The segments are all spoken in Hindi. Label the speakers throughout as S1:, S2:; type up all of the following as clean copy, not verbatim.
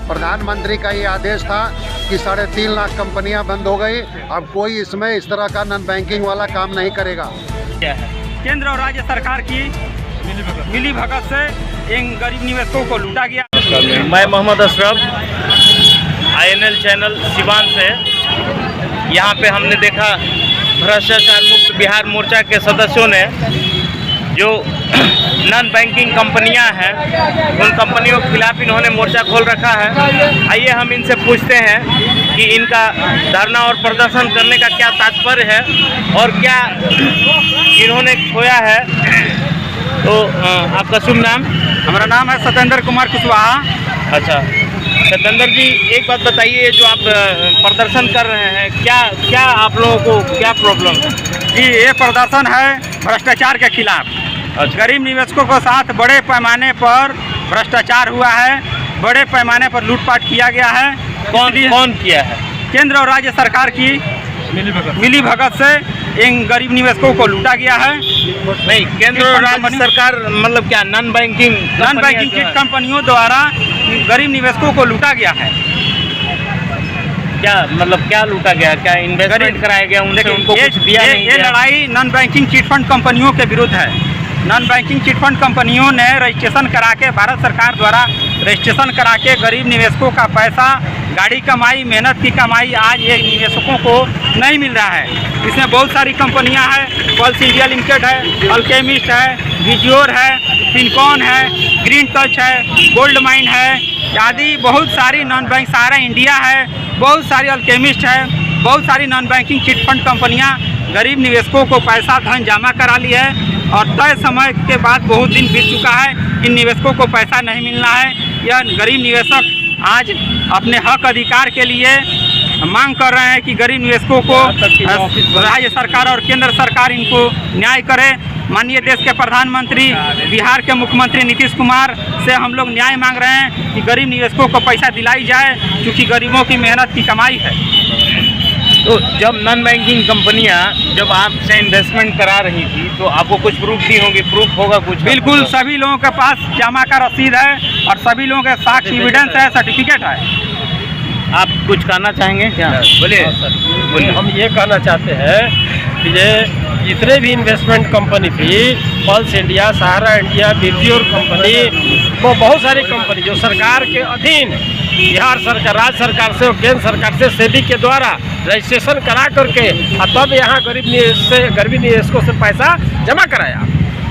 S1: प्रधानमंत्री का ये आदेश था कि 3.5 लाख कंपनियां बंद हो गई। अब कोई इसमें इस तरह का नॉन बैंकिंग वाला काम नहीं करेगा।
S2: केंद्र और राज्य सरकार की मिली भगत से इन गरीब निवेशकों को लूटा गया।
S3: मैं मोहम्मद अशरफ, INL चैनल सिवान से। यहाँ पे हमने देखा भ्रष्टाचार मुक्त बिहार मोर्चा के सदस्यों ने जो नॉन बैंकिंग कंपनियां हैं उन कंपनियों के खिलाफ इन्होंने मोर्चा खोल रखा है। आइए हम इनसे पूछते हैं कि इनका धरना और प्रदर्शन करने का क्या तात्पर्य है और क्या इन्होंने खोया है। तो आपका शुभ नाम?
S2: हमारा नाम है सत्येंद्र कुमार कुशवाहा।
S3: अच्छा सत्येंद्र जी, एक बात बताइए, जो आप प्रदर्शन कर रहे हैं क्या आप लोगों को क्या प्रॉब्लम है?
S2: जी, ये प्रदर्शन है भ्रष्टाचार के खिलाफ।
S3: अच्छा।
S2: गरीब निवेशकों के साथ बड़े पैमाने पर भ्रष्टाचार हुआ है, बड़े पैमाने पर लूटपाट किया गया है।
S3: कौन किया है?
S2: केंद्र और राज्य सरकार की मिली भगत से इन गरीब निवेशकों को लूटा गया है।
S3: नहीं, केंद्र और राज्य सरकार मतलब क्या नॉन बैंकिंग
S2: चिट कंपनियों द्वारा गरीब निवेशकों को लूटा गया है।
S3: क्या मतलब क्या लूटा गया? क्या इन्वेस्टमेंट कराया गया उनसे? उनको कुछ दिया नहीं?
S2: ये लड़ाई नॉन बैंकिंग चिट फंड कंपनियों के विरुद्ध है। नॉन बैंकिंग चिट फंड कंपनियों ने रजिस्ट्रेशन करा के, भारत सरकार द्वारा रजिस्ट्रेशन करा के गरीब निवेशकों का पैसा, गाड़ी कमाई, मेहनत की कमाई आज ये निवेशकों को नहीं मिल रहा है। इसमें बहुत सारी कंपनियां हैं, पल्स इंडिया लिमिटेड है, अल्केमिस्ट है, विजियोर है, फिनकॉन है, ग्रीन टच है, गोल्ड माइन है, आदि बहुत सारी नॉन बैंक, सारा इंडिया है, बहुत सारी अल्केमिस्ट है, बहुत सारी नॉन बैंकिंग चिट फंड कंपनियां गरीब निवेशकों को पैसा धन जमा करा ली है और तय समय के बाद बहुत दिन बीत चुका है, इन निवेशकों को पैसा नहीं मिलना है। यह गरीब निवेशक आज अपने हक अधिकार के लिए मांग कर रहे हैं कि गरीब निवेशकों को राज्य सरकार और केंद्र सरकार इनको न्याय करे। माननीय देश के प्रधानमंत्री, बिहार के मुख्यमंत्री नीतीश कुमार से हम लोग न्याय मांग रहे हैं कि गरीब निवेशकों को पैसा दिलाई जाए, क्योंकि गरीबों की मेहनत की कमाई है।
S3: तो जब नॉन बैंकिंग कंपनियां जब आपसे इन्वेस्टमेंट करा रही थी तो आपको कुछ प्रूफ दी होंगी? प्रूफ होगा कुछ?
S2: बिल्कुल, सभी लोगों के पास जमा का रसीद है और सभी लोगों के साक्ष्य एविडेंस है, सर्टिफिकेट है।
S3: आप कुछ कहना चाहेंगे क्या? बोलिए।
S4: बोलिए। हम ये कहना चाहते हैं कि ये जितने भी इन्वेस्टमेंट कंपनी थी, पल्स इंडिया, सहारा इंडिया, विजियोर कंपनी, वो बहुत सारी कंपनी जो सरकार के अधीन, बिहार सरकार, राज्य सरकार से और केंद्र सरकार से सेबी के द्वारा रजिस्ट्रेशन करा करके तब यहाँ गरीब निवेशकों से पैसा जमा कराया।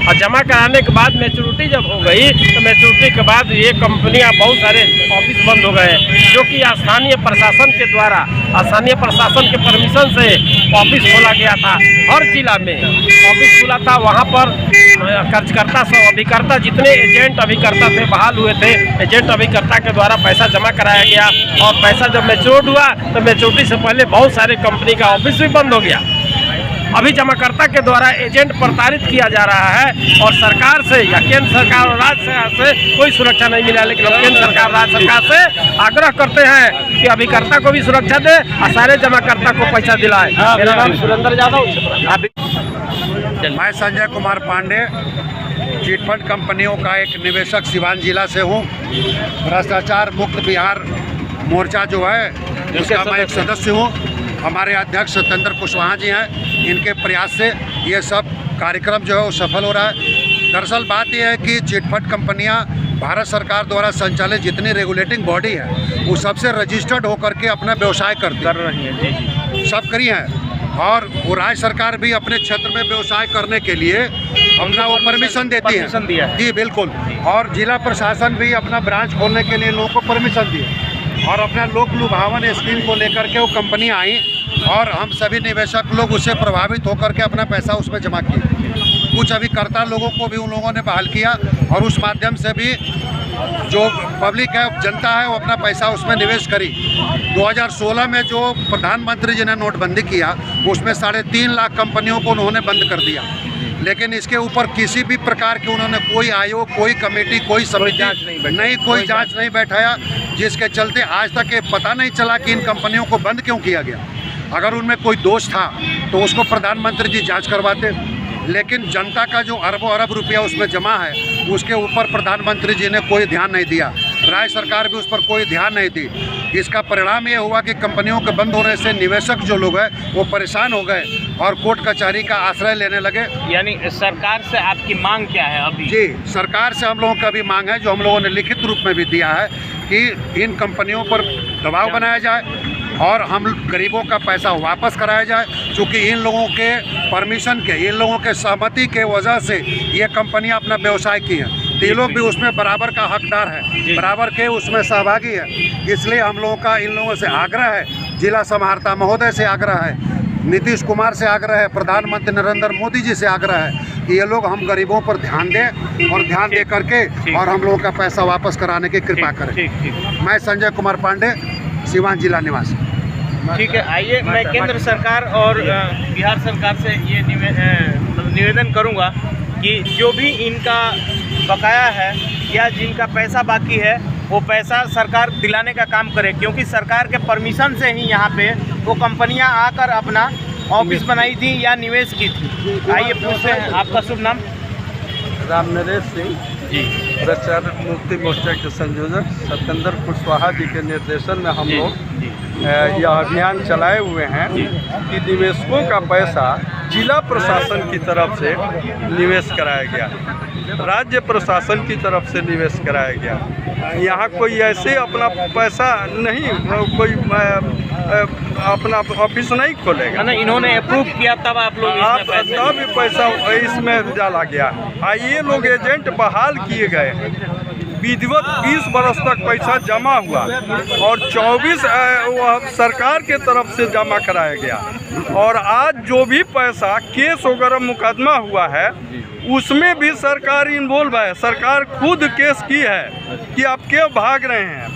S4: और जमा कराने के बाद मैच्योरिटी जब हो गई तो मैच्योरिटी के बाद ये कंपनियां, बहुत सारे ऑफिस बंद हो गए, जो कि स्थानीय प्रशासन के द्वारा, स्थानीय प्रशासन के परमिशन से ऑफिस खोला गया था। हर जिला में ऑफिस खुला था। वहाँ पर कर्जकर्ता सब अभिकर्ता, जितने एजेंट अभिकर्ता थे, बहाल हुए थे, एजेंट अभिकर्ता के द्वारा पैसा जमा कराया गया। और पैसा जब मैच्योर्ड हुआ तो मैच्योरिटी से पहले बहुत सारे कंपनी का ऑफिस भी बंद हो गया। अभी जमाकर्ता के द्वारा एजेंट प्रताड़ित किया जा रहा है और सरकार से या केंद्र सरकार और राज्य सरकार से कोई सुरक्षा नहीं मिला। लेकिन हम केंद्र सरकार, राज्य सरकार से आग्रह करते हैं कि अभिकर्ता को भी सुरक्षा दे और सारे जमाकर्ता को पैसा दिलाए। मेरा नाम सुरेंद्र यादव।
S1: मैं संजय कुमार पांडे, चिटफंड कंपनियों का एक निवेशक सिवान जिला से हूँ। भ्रष्टाचार मुक्त बिहार मोर्चा जो है उसका मैं एक सदस्य हूँ। हमारे अध्यक्ष सत्येंद्र कुशवाहा जी हैं। इनके प्रयास से ये सब कार्यक्रम जो है वो सफल हो रहा है। दरअसल बात यह है कि चिटफंड कंपनियां भारत सरकार द्वारा संचालित जितनी रेगुलेटिंग बॉडी है वो सबसे रजिस्टर्ड होकर के अपना व्यवसाय कर रही है। जी, सब करी हैं। और वो राज्य सरकार भी अपने क्षेत्र में व्यवसाय करने के लिए अपना वो परमिशन देती है। जी बिल्कुल। और जिला प्रशासन भी अपना ब्रांच खोलने के लिए लोगों को परमिशन दिए और अपना लोक लुभावन स्कीम को लेकर के वो कंपनियां आई और हम सभी निवेशक लोग उससे प्रभावित होकर के अपना पैसा उसमें जमा किए। कुछ अभिकर्ता लोगों को भी उन लोगों ने बहाल किया और उस माध्यम से भी जो पब्लिक है, जनता है, वो अपना पैसा उसमें निवेश करी। 2016 में जो प्रधानमंत्री जी ने नोटबंदी किया उसमें 3.5 लाख कंपनियों को उन्होंने बंद कर दिया। लेकिन इसके ऊपर किसी भी प्रकार की उन्होंने कोई आयोग, कोई कमेटी, कोई समिति नहीं, कोई जांच नहीं बैठाया, जिसके चलते आज तक ये पता नहीं चला कि इन कंपनियों को बंद क्यों किया गया। अगर उनमें कोई दोष था तो उसको प्रधानमंत्री जी जांच करवाते। लेकिन जनता का जो अरबों अरब रुपया उसमें जमा है उसके ऊपर प्रधानमंत्री जी ने कोई ध्यान नहीं दिया, राज्य सरकार भी उस पर कोई ध्यान नहीं दी। इसका परिणाम ये हुआ कि कंपनियों के बंद होने से निवेशक जो लोग हैं वो परेशान हो गए और कोर्ट कचहरी का आश्रय लेने लगे।
S3: यानी सरकार से आपकी मांग क्या है अभी?
S1: जी, सरकार से हम लोगों का भी मांग है, जो हम लोगों ने लिखित रूप में भी दिया है, कि इन कंपनियों पर दबाव बनाया जाए और हम गरीबों का पैसा वापस कराया जाए, क्योंकि इन लोगों के परमिशन के, इन लोगों के सहमति के वजह से ये कंपनियां अपना व्यवसाय की हैं, तो ये लोग भी उसमें बराबर का हकदार है, बराबर के उसमें सहभागी है। इसलिए हम लोगों का इन लोगों से आग्रह है, जिला समाहर्ता महोदय से आग्रह है, नीतीश कुमार से आग्रह है, प्रधानमंत्री नरेंद्र मोदी जी से आग्रह है कि ये लोग हम गरीबों पर ध्यान दें और ध्यान दे करके और हम लोगों का पैसा वापस कराने की कृपा करें। मैं संजय कुमार पांडे, सीवान जिला निवासी।
S3: ठीक है, आइए मैं केंद्र सरकार और बिहार सरकार से ये निवेदन करूंगा कि जो भी इनका बकाया है या जिनका पैसा बाकी है वो पैसा सरकार दिलाने का काम करे, क्योंकि सरकार के परमिशन से ही यहाँ पे वो कंपनियाँ आकर अपना ऑफिस बनाई थी या निवेश की थी। आइए पूछते हैं, आपका शुभ नाम?
S5: राम नरेश सिंह
S3: जी।
S5: भ्रष्टाचार मुक्ति मोर्चा के संयोजक सत्येंद्र कुशवाहा जी के निर्देशन में हम लोग यह अभियान चलाए हुए हैं कि निवेशकों का पैसा जिला प्रशासन की तरफ से निवेश कराया गया, राज्य प्रशासन की तरफ से निवेश कराया गया। यहाँ कोई ऐसे अपना पैसा नहीं, कोई अपना ऑफिस नहीं खोलेगा
S3: ना, इन्होंने अप्रूव किया तब आप लोग
S5: तब पैसा इसमें डाला गया। ये लोग एजेंट बहाल किए गए, विधिवत 20 बरस तक पैसा जमा हुआ और 24 सरकार के तरफ से जमा कराया गया। और आज जो भी पैसा केस वगैरह मुकदमा हुआ है उसमें भी सरकार इन्वॉल्व है। सरकार खुद केस की है कि आप क्यों भाग रहे हैं,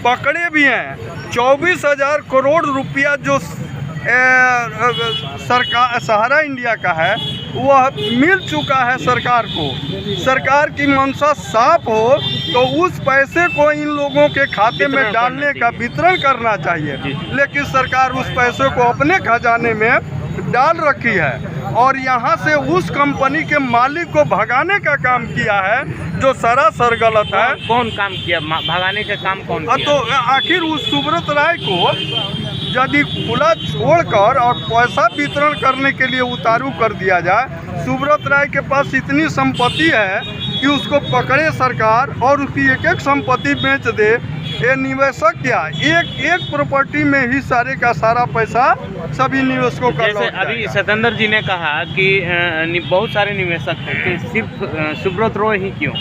S5: पकड़े भी हैं। 24,000 करोड़ रुपया जो सरकार सहारा इंडिया का है वह मिल चुका है सरकार को। सरकार की मंशा साफ हो तो उस पैसे को इन लोगों के खाते में डालने का वितरण करना चाहिए, लेकिन सरकार उस पैसे को अपने खजाने में डाल रखी है और यहाँ से उस कंपनी के मालिक को भगाने का काम किया है, जो सरासर गलत है।
S3: कौन काम किया, भगाने का काम कौन किया?
S5: तो आखिर उस सुब्रत राय को यदि खुला छोड़कर और पैसा वितरण करने के लिए उतारू कर दिया जाए। सुब्रत राय के पास इतनी संपत्ति है कि उसको पकड़े सरकार और उसकी एक एक संपत्ति बेच दे। ये निवेशक क्या एक प्रॉपर्टी में ही सारे का सारा पैसा सभी निवेशकों का
S3: जैसे अभी सत्येंद्र जी ने कहा कि बहुत सारे निवेशक हैं, कि सिर्फ सुब्रत राय ही क्यों?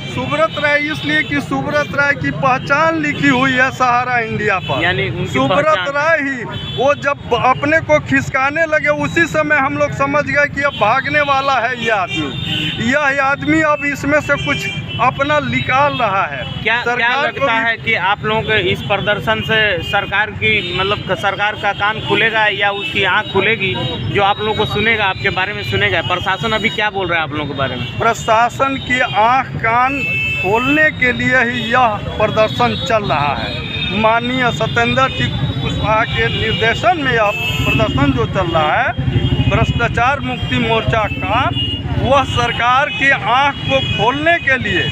S5: सुब्रत राय इसलिए कि सुब्रत राय की पहचान लिखी हुई है सहारा इंडिया पर,
S3: यानी
S5: सुब्रत राय ही। वो जब अपने को खिसकाने लगे उसी समय हम लोग समझ गए कि अब भागने वाला है ये आदमी। यह आदमी अब इसमें से कुछ अपना निकाल रहा है।
S3: क्या लगता है कि आप लोगों के इस प्रदर्शन से सरकार की मतलब सरकार का कान खुलेगा या उसकी आंख खुलेगी, जो आप लोगों को सुनेगा, आपके बारे में सुनेगा? प्रशासन अभी क्या बोल रहा है आप लोगों के बारे में?
S5: प्रशासन की आंख कान खोलने के लिए ही यह प्रदर्शन चल रहा है। माननीय सत्येंद्र कुशवाहा के निर्देशन में यह प्रदर्शन जो चल रहा है भ्रष्टाचार मुक्ति मोर्चा का, वह सरकार की आंख को खोलने के लिए,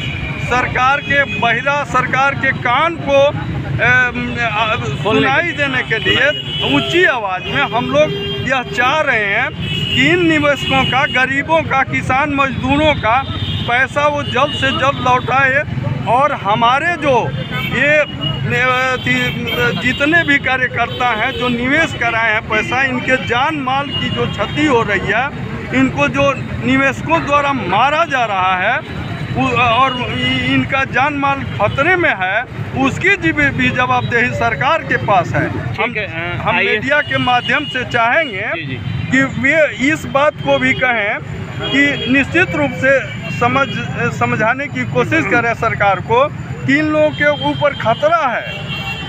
S5: सरकार के बहिरा सरकार के कान को सुनाई देने के लिए ऊंची आवाज़ में हम लोग यह चाह रहे हैं कि इन निवेशकों का, गरीबों का, किसान मजदूरों का पैसा वो जल्द से जल्द लौटाए और हमारे जो ये जितने भी कार्यकर्ता हैं जो निवेश कराए हैं पैसा, इनके जान माल की जो क्षति हो रही है, इनको जो निवेशकों द्वारा मारा जा रहा है और इनका जान माल खतरे में है, उसकी भी जवाबदेही सरकार के पास है। हम मीडिया के माध्यम से चाहेंगे कि वे इस बात को भी कहें कि निश्चित रूप से समझाने की कोशिश करें सरकार को कि इन लोगों के ऊपर खतरा है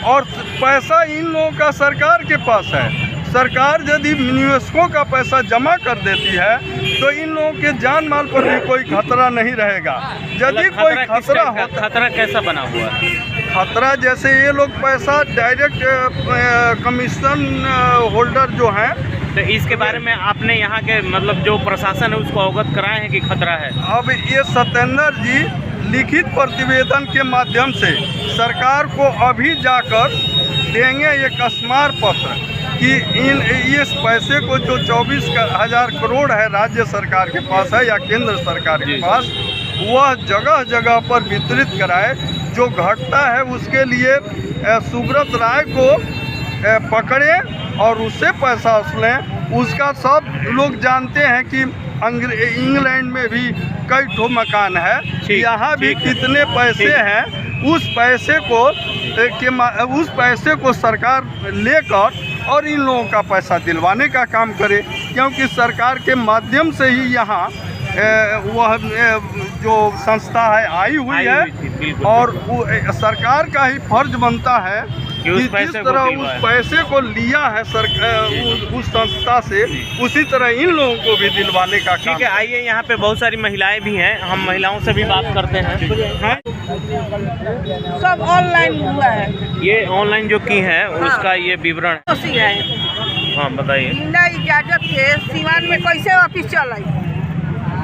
S5: और पैसा इन लोगों का सरकार के पास है। सरकार यदि निवेशकों का पैसा जमा कर देती है तो इन लोगों के जान माल पर भी कोई खतरा नहीं रहेगा। यदि कोई खतरा हो,
S3: खतरा कैसा बना हुआ है?
S5: खतरा जैसे ये लोग पैसा डायरेक्ट कमीशन होल्डर जो हैं
S3: तो इसके बारे में आपने यहाँ के मतलब जो प्रशासन है उसको अवगत कराए हैं कि खतरा है?
S5: अब ये सत्येंद्र जी लिखित प्रतिवेदन के माध्यम से सरकार को अभी जाकर देंगे एक स्मार पत्र कि इस पैसे को जो 24,000 करोड़ है राज्य सरकार के पास है या केंद्र सरकार के पास, वह जगह जगह पर वितरित कराए। जो घटता है उसके लिए सुब्रत राय को पकड़े और उससे पैसा वसूलें। उसका सब लोग जानते हैं कि इंग्लैंड में भी कई ठो मकान है, यहाँ भी कितने पैसे हैं। उस पैसे को सरकार लेकर और इन लोगों का पैसा दिलवाने का काम करे, क्योंकि सरकार के माध्यम से ही यहाँ वह जो संस्था है आई हुई है और सरकार का ही फर्ज बनता है कि जिस तरह उस पैसे को लिया है उस संस्था से, उसी तरह इन लोगों को भी दिलवाने का काम।
S3: ठीक है, आइए यहाँ पे बहुत सारी महिलाएं भी हैं, हम महिलाओं से भी बात करते हैं।
S6: सब ऑनलाइन हुआ है।
S3: ये ऑनलाइन जो की है उसका ये विवरण
S6: है।
S3: हाँ बताइए।
S6: बिना इजाजत के सिवान में कैसे ऑफिस चल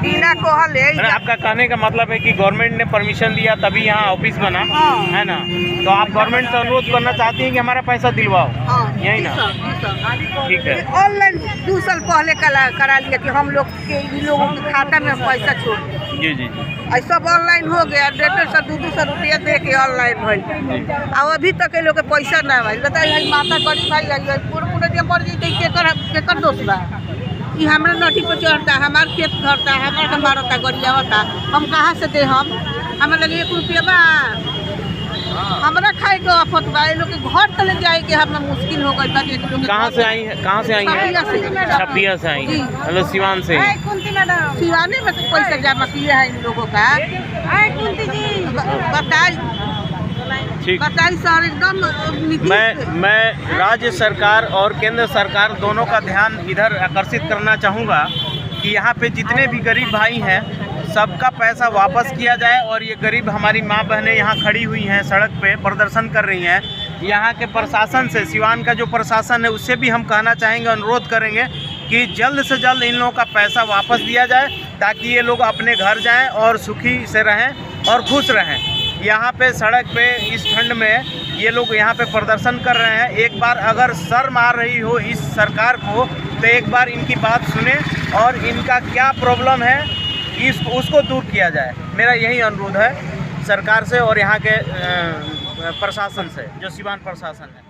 S6: बिना कहले?
S3: आपका कहने का मतलब है कि गवर्नमेंट ने परमिशन दिया तभी यहाँ ऑफिस बना, है ना? तो आप गवर्नमेंट से अनुरोध करना चाहती हैं कि हमारा पैसा दिलवाओ, यही ना? ठीक है।
S6: ऑनलाइन 2 साल पहले करा लिया कि हम लोग के इन लोगों के खाता में पैसा छोड़।
S3: जी जी जी।
S6: सब ऑनलाइन हो गया, 150 200 रुपया दे के ऑनलाइन भइल। अब अभी तक के लोग के पैसा ना भाई बताइए। माता गरीब भाई पूरे मर जैते केकर दोस्त बा? कि हमारा नटी पर चढ़ता, हमारा खेत धरता, हमारा मारता गरिया होता, हम कहाँ से दे? हमारे लगे 1 रुपया बा? हमारा खाए के आफत बा। लोग के घर तले जाए के हमें मुश्किल हो गई।
S3: कहाँ से आई है? कहाँ से आई है? छपिया से आई है, मतलब सिवान से।
S6: सिवाने में तो पैसा जमा किया है इन लोगों का। बताइए सर, एकदम
S3: मैं राज्य सरकार और केंद्र सरकार दोनों का ध्यान इधर आकर्षित करना चाहूँगा कि यहाँ पे जितने भी गरीब भाई हैं सबका पैसा वापस किया जाए। और ये गरीब हमारी माँ बहनें यहाँ खड़ी हुई हैं, सड़क पे प्रदर्शन कर रही हैं। यहाँ के प्रशासन से, सिवान का जो प्रशासन है उससे भी हम कहना चाहेंगे, अनुरोध करेंगे कि जल्द से जल्द इन लोगों का पैसा वापस दिया जाए ताकि ये लोग अपने घर जाएं और सुखी से रहें और खुश रहें। यहाँ पे सड़क पे इस ठंड में ये लोग यहाँ पे प्रदर्शन कर रहे हैं। एक बार अगर शर्म आ रही हो इस सरकार को तो एक बार इनकी बात सुने और इनका क्या प्रॉब्लम है उसको दूर किया जाए। मेरा यही अनुरोध है सरकार से और यहाँ के प्रशासन से, जो सिवान प्रशासन है।